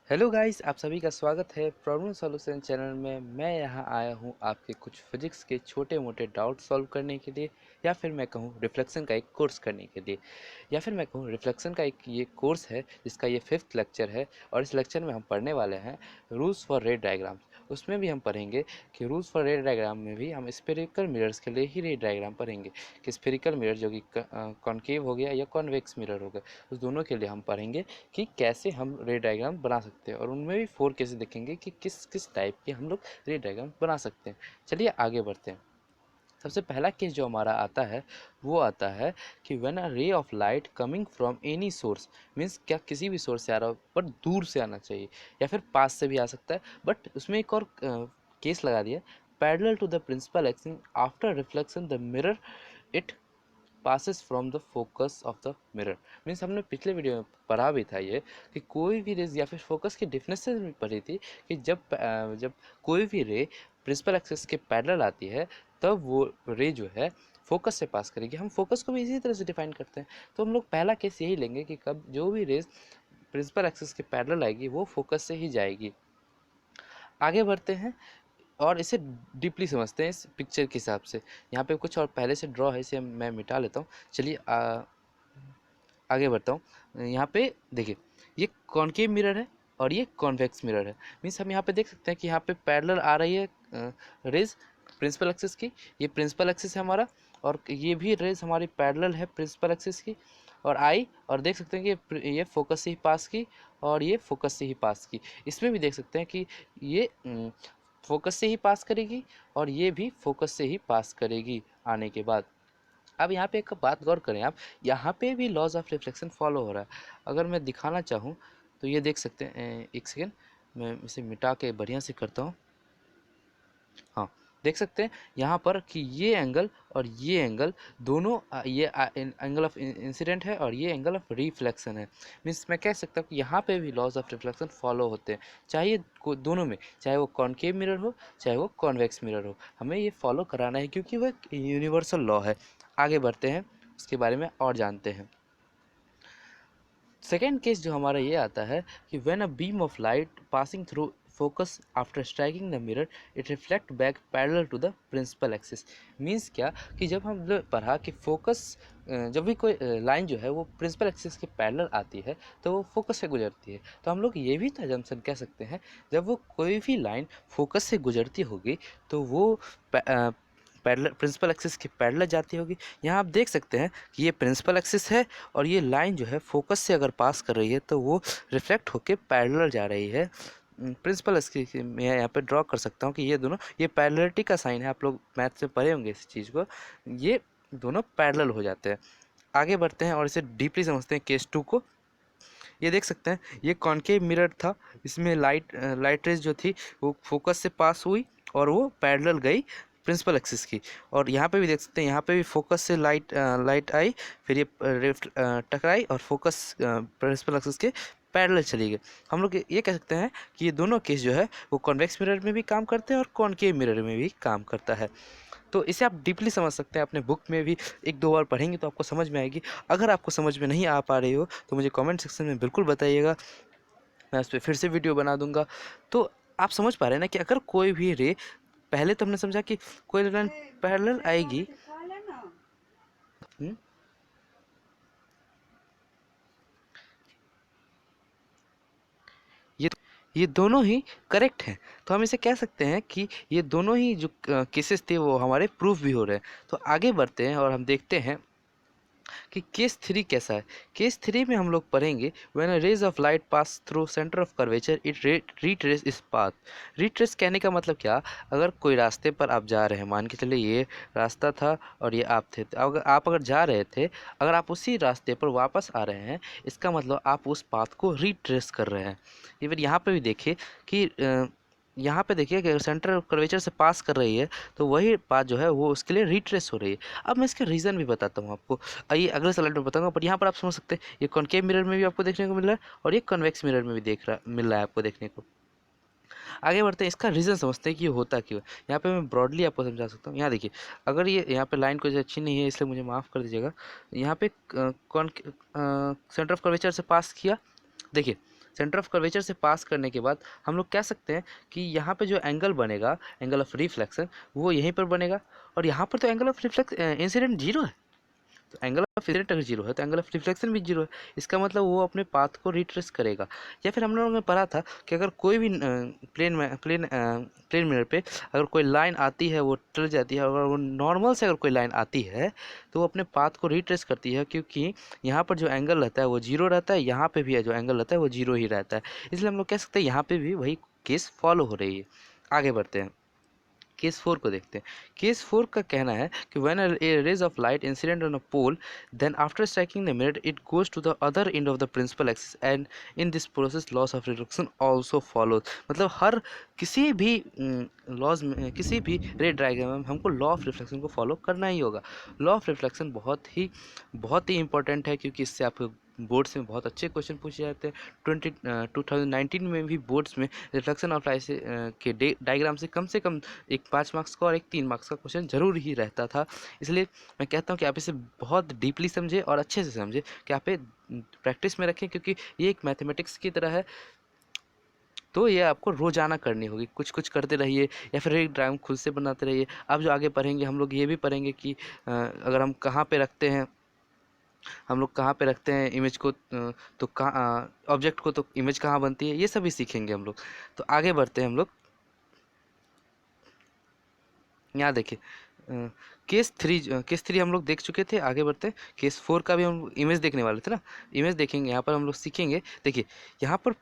Hello guys, आप सभी का स्वागत है प्रॉब्लम सॉल्यूशन चैनल में। मैं यहाँ आया हूँ आपके कुछ फिजिक्स के छोटे मोटे डाउट सॉल्व करने के लिए, या फिर मैं कहूँ रिफ्लेक्शन का एक कोर्स करने के लिए, या फिर मैं कहूँ रिफ्लेक्शन का एक ये कोर्स है जिसका ये 5th लेक्चर है। और इस लेक्चर में हम पढ़ने वाले हैं रूल्स फॉर रे डायग्राम्स। उसमें भी हम पढ़ेंगे कि रूल्स फॉर रे डायग्राम में भी हम स्फेरिकल मिरर्स के लिए ही रे डायग्राम पढ़ेंगे कि स्फेरिकल मिरर जो कि कॉनकेव हो गया या कॉन्वेक्स मिरर हो गया, उस दोनों के लिए हम पढ़ेंगे कि कैसे हम रे डायग्राम बना सकते हैं। और उनमें भी 4 केसेस देखेंगे कि किस किस टाइप के हम लोग रे डायग्राम बना सकते हैं। चलिए आगे बढ़ते हैं। सबसे पहला केस जो हमारा आता है वो आता है कि when a ray of light coming from any source, means क्या किसी भी सोर्स से आ रहा हो पर दूर से आना चाहिए, या फिर पास से भी आ सकता है। बट उसमें एक और केस लगा दिया, parallel to the principal axis after reflection the mirror it passes from the focus of the mirror. Means हमने पिछले वीडियो में पढ़ा भी था ये कि कोई भी रेज या फिर फोकस की डिफिनेशन भी पढ़ी थी कि जब कोई भी रे प्रिंसिपल एक्सिस के पैरेलल आती है तब वो रे जो है फोकस से पास करेगी। हम फोकस को भी इसी तरह से डिफाइन करते हैं। तो हम लोग पहला केस यही लेंगे कि कब जो भी रेज प्रिंसिपल एक्सिस के पैरेलल आएगी वो फोकस से ही जाएगी। आगे बढ़ते हैं और इसे डीपली समझते हैं इस पिक्चर के हिसाब से। यहाँ पे कुछ और पहले से ड्रॉ है, इसे मैं मिटा लेता हूँ। चलिए आगे बढ़ता हूँ। यहाँ पे देखिए, ये कॉनकेव मिरर है और ये कॉन्वेक्स मिरर है। मीन्स हम यहाँ पे देख सकते हैं कि यहाँ पे पैरेलल आ रही है रेज प्रिंसिपल एक्सिस की। ये प्रिंसिपल एक्सिस है हमारा, और ये भी रेज हमारी पैरेलल है प्रिंसिपल एक्सिस की। और आई, और देख सकते हैं कि ये फोकस से ही पास की और ये फोकस से ही पास की। इसमें भी देख सकते हैं कि ये फोकस से ही पास करेगी और ये भी फोकस से ही पास करेगी आने के बाद। अब यहाँ पे एक बात गौर करें आप, यहाँ पे भी लॉज ऑफ रिफ्लेक्शन फॉलो हो रहा है। अगर मैं दिखाना चाहूँ तो ये देख सकते हैं, एक सेकेंड मैं इसे मिटा के बढ़िया से करता हूँ। हाँ, देख सकते हैं यहाँ पर कि ये एंगल और ये एंगल दोनों ये एंगल ऑफ इंसिडेंट है और ये एंगल ऑफ रिफ्लेक्शन है। मीन्स मैं कह सकता हूँ कि यहाँ पे भी लॉज ऑफ रिफ्लेक्शन फॉलो होते हैं, चाहे दोनों में, चाहे वो कॉनकेव मिरर हो चाहे वो कॉन्वेक्स मिरर हो, हमें ये फॉलो कराना है क्योंकि वो एक यूनिवर्सल लॉ है। आगे बढ़ते हैं, उसके बारे में और जानते हैं। सेकेंड केस जो हमारा ये आता है कि when a beam of light passing through focus after striking the mirror it reflect back parallel to the principal axis. Means क्या कि जब हम लोग पढ़ा कि फोकस जब भी कोई लाइन जो है वो प्रिंसिपल एक्सिस के पैरेलल आती है तो वो फोकस से गुजरती है। तो हम लोग ये भी तो अजम्पशन कह सकते हैं, जब वो कोई भी लाइन फोकस से गुजरती होगी तो वो पैरेलल प्रिंसिपल एक्सिस के पैरेलल जाती होगी। यहाँ आप देख सकते हैं कि ये प्रिंसिपल एक्सिस है और ये लाइन जो है फोकस से अगर पास कर रही है तो वो रिफ्लेक्ट होके पैरेलल जा रही है प्रिंसिपल एक्सिस। मैं यहाँ पे ड्रॉ कर सकता हूँ कि ये दोनों, ये पैरेललिटी का साइन है, आप लोग मैथ से पढ़े होंगे इस चीज़ को। ये दोनों पैरेलल हो जाते हैं। आगे बढ़ते हैं और इसे डीपली समझते हैं केस 2 को। ये देख सकते हैं ये कॉनकेव मिरर था, इसमें लाइट रेज जो थी वो फोकस से पास हुई और वो पैरेलल गई प्रिंसिपल एक्सिस की। और यहाँ पे भी देख सकते हैं, यहाँ पे भी फोकस से लाइट आई, फिर ये टकराई और फोकस प्रिंसिपल एक्सिस के पैरेलल चली गई। हम लोग ये कह सकते हैं कि ये दोनों केस जो है वो कॉन्वेक्स मिरर में भी काम करते हैं और कॉनकेव मिरर में भी काम करता है। तो इसे आप डीपली समझ सकते हैं, अपने बुक में भी एक दो बार पढ़ेंगे तो आपको समझ में आएगी। अगर आपको समझ में नहीं आ पा रही हो तो मुझे कमेंट सेक्शन में बिल्कुल बताइएगा, मैं उस पर फिर से वीडियो बना दूंगा। तो आप समझ पा रहे हैं ना कि अगर कोई भी रे, पहले तो हमने समझा कि कोई लाइन पैरेलल आएगी। हुँ? ये ये दोनों ही करेक्ट हैं। तो हम इसे कह सकते हैं कि ये दोनों ही जो केसेस थे वो हमारे प्रूफ भी हो रहे हैं। तो आगे बढ़ते हैं और हम देखते हैं कि केस 3 कैसा है। केस 3 में हम लोग पढ़ेंगे when a rays of light pass through centre of curvature it retrace its path. Retrace कहने का मतलब क्या, अगर कोई रास्ते पर आप जा रहे हैं, मान के चलिए ये रास्ता था और ये आप थे, तो अगर जा रहे थे, अगर आप उसी रास्ते पर वापस आ रहे हैं, इसका मतलब आप उस पाथ को रिट्रेस कर रहे हैं। इवन यहाँ पे भी देखिए कि यहाँ पे देखिए कि सेंटर कर्वेचर से पास कर रही है तो वही बात जो है वो उसके लिए रिट्रेस हो रही है। अब मैं इसका रीज़न भी बताता हूँ आपको, आइए अगले स्लाइड में बताऊंगा। पर यहाँ पर आप समझ सकते हैं ये कॉनकेव मिरर में भी आपको देखने को मिल रहा है और ये कन्वेक्स मिरर में भी मिल रहा है आपको देखने को। आगे बढ़ते हैं, इसका रीज़न समझते हैं कि ये होता क्यों है। यहाँ पे मैं ब्रॉडली आपको समझा सकता हूँ। यहाँ देखिए, अगर ये यहाँ पे लाइन कुछ अच्छी नहीं है इसलिए मुझे माफ़ कर दीजिएगा। यहाँ पे कौन सेंटर ऑफ कर्वेचर से पास किया, देखिए सेंटर ऑफ कर्वेचर से पास करने के बाद हम लोग कह सकते हैं कि यहाँ पे जो एंगल बनेगा, एंगल ऑफ रिफ्लेक्शन, वो यहीं पर बनेगा। और यहाँ पर तो angle of reflex incident zero है, तो एंगल ऑफ इंसिडेंट अगर जीरो है तो एंगल ऑफ रिफ्लेक्शन भी जीरो है। इसका मतलब वो अपने पाथ को रिट्रेस करेगा। या फिर हम लोगों ने पढ़ा था कि अगर कोई भी प्लेन मिरर पे अगर कोई लाइन आती है वो टल जाती है, अगर वो नॉर्मल से अगर कोई लाइन आती है तो वो अपने पाथ को रिट्रेस करती है, क्योंकि यहाँ पर जो एंगल रहता है वो जीरो रहता है, यहाँ पे भी जो एंगल रहता है वो जीरो ही रहता है। इसलिए हम लोग कह सकते हैं यहाँ पे भी वही केस फॉलो हो रही है। आगे बढ़ते हैं, केस 4 को देखते हैं। केस 4 का कहना है कि when a rays of light incident on a pole, then after striking the mirror it goes to the other end of the principal axis and in this process laws of reflection also follows. मतलब हर किसी भी laws में, किसी भी रे diagram में हमको लॉ ऑफ रिफ्लेक्शन को फॉलो करना ही होगा। लॉ ऑफ रिफ्लेक्शन बहुत ही इंपॉर्टेंट है, क्योंकि इससे आपको बोर्ड्स में बहुत अच्छे क्वेश्चन पूछे जाते हैं। 2019 में भी बोर्ड्स में रिफ्लेक्शन ऑफ लाइट के डायग्राम से कम एक 5 मार्क्स का और एक 3 मार्क्स का क्वेश्चन जरूर ही रहता था। इसलिए मैं कहता हूँ कि आप इसे बहुत डीपली समझें और अच्छे से समझें, कि आप प्रैक्टिस में रखें, क्योंकि ये एक मैथमेटिक्स की तरह है। तो ये आपको रोजाना करनी होगी, कुछ कुछ करते रहिए या फिर एक ड्राइंग खुद से बनाते रहिए। अब जो आगे पढ़ेंगे हम लोग ये भी पढ़ेंगे कि अगर हम कहाँ पे रखते हैं, हम लोग कहाँ पे रखते हैं इमेज को, तो कहाँ ऑब्जेक्ट को, तो इमेज कहाँ बनती है, ये सभी सीखेंगे हम लोग। तो आगे बढ़ते हैं हम लोग। यहाँ देखिए, केस थ्री हम लोग देख चुके थे। आगे बढ़ते हैं, केस 4 का भी हम इमेज देखने वाले थे ना, इमेज देखेंगे। यहाँ पर हम लोग सीखेंगे, देखिए यहाँ पर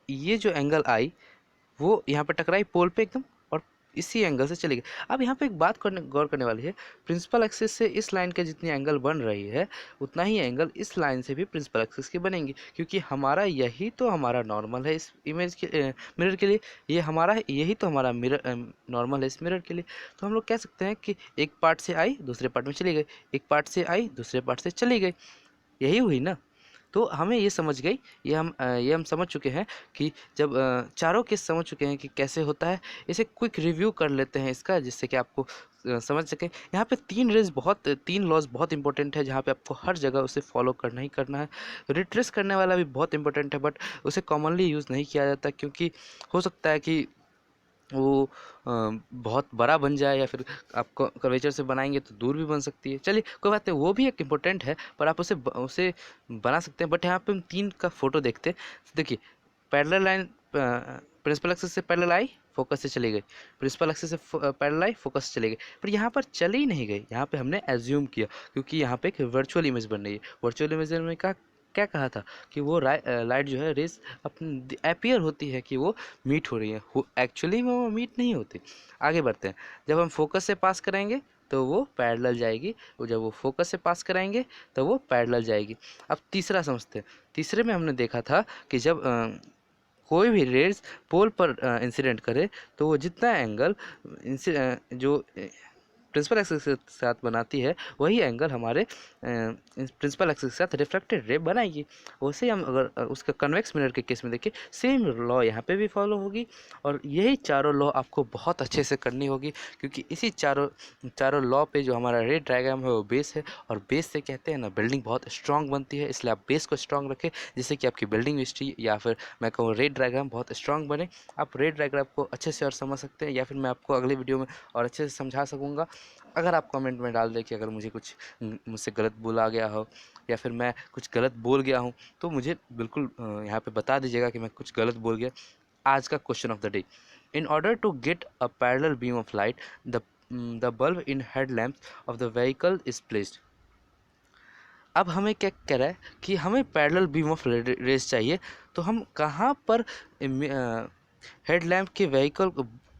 ये जो एंगल आई वो यहाँ पे टकराई पोल पे एकदम, और इसी एंगल से चली गई। अब यहाँ पे एक बात गौर करने वाली है, प्रिंसिपल एक्सिस से इस लाइन के जितनी एंगल बन रही है उतना ही एंगल इस लाइन से भी प्रिंसिपल एक्सिस की बनेंगी, क्योंकि हमारा यही तो हमारा नॉर्मल है इस इमेज के मिरर के लिए, ये हमारा यही तो हमारा मिरर नॉर्मल है इस मिरर के लिए। तो हम लोग कह सकते हैं कि एक पार्ट से आई दूसरे पार्ट में चली गई, एक पार्ट से आई दूसरे पार्ट से चली गई, यही हुई ना। तो हमें ये समझ गई, ये हम समझ चुके हैं कि जब चारों केस समझ चुके हैं कि कैसे होता है। इसे क्विक रिव्यू कर लेते हैं इसका, जिससे कि आपको समझ सकें। यहाँ पे तीन लॉज बहुत इंपॉर्टेंट है, जहाँ पे आपको हर जगह उसे फॉलो करना ही करना है। रिट्रेस करने वाला भी बहुत इंपॉर्टेंट है, बट उसे कॉमनली यूज़ नहीं किया जाता, क्योंकि हो सकता है कि वो बहुत बड़ा बन जाए, या फिर आप कर्वेचर से बनाएंगे तो दूर भी बन सकती है। चलिए कोई बात नहीं, वो भी एक इम्पोर्टेंट है, पर आप उसे बना सकते हैं। बट यहाँ पे हम 3 का फोटो देखते हैं। देखिए, पैरेलल लाइन प्रिंसिपल एक्सिस से पैरेलल आई, फोकस से चली गई, प्रिंसिपल एक्सिस से पैरेलल आई, फोकस से चली गई। पर यहाँ पर चली नहीं गई, यहाँ पे हमने एज्यूम किया, क्योंकि यहाँ पे एक वर्चुअल इमेज बन रही है। वर्चुअल इमेज में क्या कहा था कि वो लाइट जो है रेस अपनी अपीयर होती है कि वो मीट हो रही है, एक्चुअली में वो मीट नहीं होती। आगे बढ़ते हैं, जब हम फोकस से पास कराएंगे तो वो पैरेलल जाएगी, और जब वो फोकस से पास कराएंगे तो वो पैरेलल जाएगी। अब तीसरा समझते हैं। तीसरे में हमने देखा था कि जब कोई भी रेज पोल पर इंसिडेंट करे तो वो जितना एंगल जो प्रिंसिपल एक्सिस के साथ बनाती है वही एंगल हमारे प्रिंसिपल एक्सिस के साथ रिफ्लेक्टेड रे बनाएगी। वैसे ही हम अगर उसका कन्वेक्स मिरर के केस में देखें, सेम लॉ यहाँ पे भी फॉलो होगी, और यही चारों लॉ आपको बहुत अच्छे से करनी होगी, क्योंकि इसी चारों लॉ पे जो हमारा रे डायग्राम है वो बेस है, और बेस से कहते हैं ना बिल्डिंग बहुत स्ट्रांग बनती है। इसलिए आप बेस को स्ट्रांग रखें, जिससे कि आपकी बिल्डिंग हिस्ट्री या फिर मैं कहूँ रे डायग्राम बहुत स्ट्रांग बने। आप रे डायग्राम को अच्छे से और समझ सकते हैं, या फिर मैं आपको अगले वीडियो में और अच्छे से समझा सकूँगा। अगर आप कमेंट में डाल दें कि अगर मुझे कुछ मुझसे गलत बोला गया हो, या फिर मैं कुछ गलत बोल गया हूँ, तो मुझे बिल्कुल यहाँ पे बता दीजिएगा कि मैं कुछ गलत बोल गया। आज का question of the day, in order to get a parallel beam of light the bulb in headlamp of the vehicle is placed. अब हमें क्या कह रहा है कि हमें पैरेलल बीम ऑफ रेस चाहिए, तो हम कहाँ पर हेडलैम्प के व्हीकल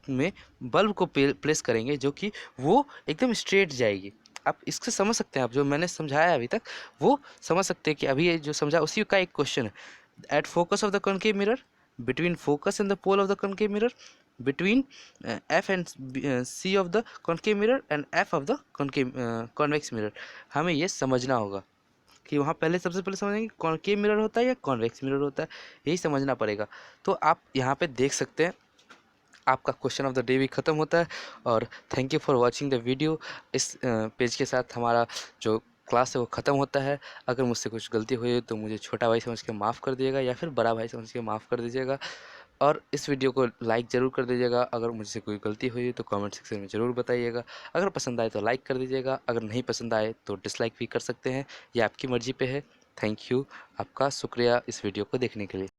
में बल्ब को प्लेस करेंगे जो कि वो एकदम स्ट्रेट जाएगी। आप इससे समझ सकते हैं, आप जो मैंने समझाया अभी तक वो समझ सकते हैं कि अभी ये जो समझा उसी का एक क्वेश्चन है। At focus of the concave mirror, between focus and the pole of the concave mirror, between F and C of the concave mirror and F of the concave convex mirror. हमें ये समझना होगा कि वहाँ पहले सबसे पहले समझेंगे कॉनकेव मिरर होता है या कॉन्वेक्स मिरर होता है, यही समझना पड़ेगा। तो आप यहाँ पे देख सकते हैं, आपका क्वेश्चन ऑफ द डे भी ख़त्म होता है। और thank you for watching the video. इस पेज के साथ हमारा जो क्लास है वो ख़त्म होता है। अगर मुझसे कुछ गलती हुई है तो मुझे छोटा भाई समझ के माफ़ कर दिएगा या फिर बड़ा भाई समझ के माफ़ कर दीजिएगा। और इस वीडियो को लाइक ज़रूर कर दीजिएगा। अगर मुझसे कोई गलती हुई तो कमेंट सेक्शन में ज़रूर बताइएगा। अगर पसंद आए तो लाइक कर दीजिएगा, अगर नहीं पसंद आए तो डिसलाइक भी कर सकते हैं, ये आपकी मर्ज़ी पे है। थैंक यू, आपका शुक्रिया इस वीडियो को देखने के लिए।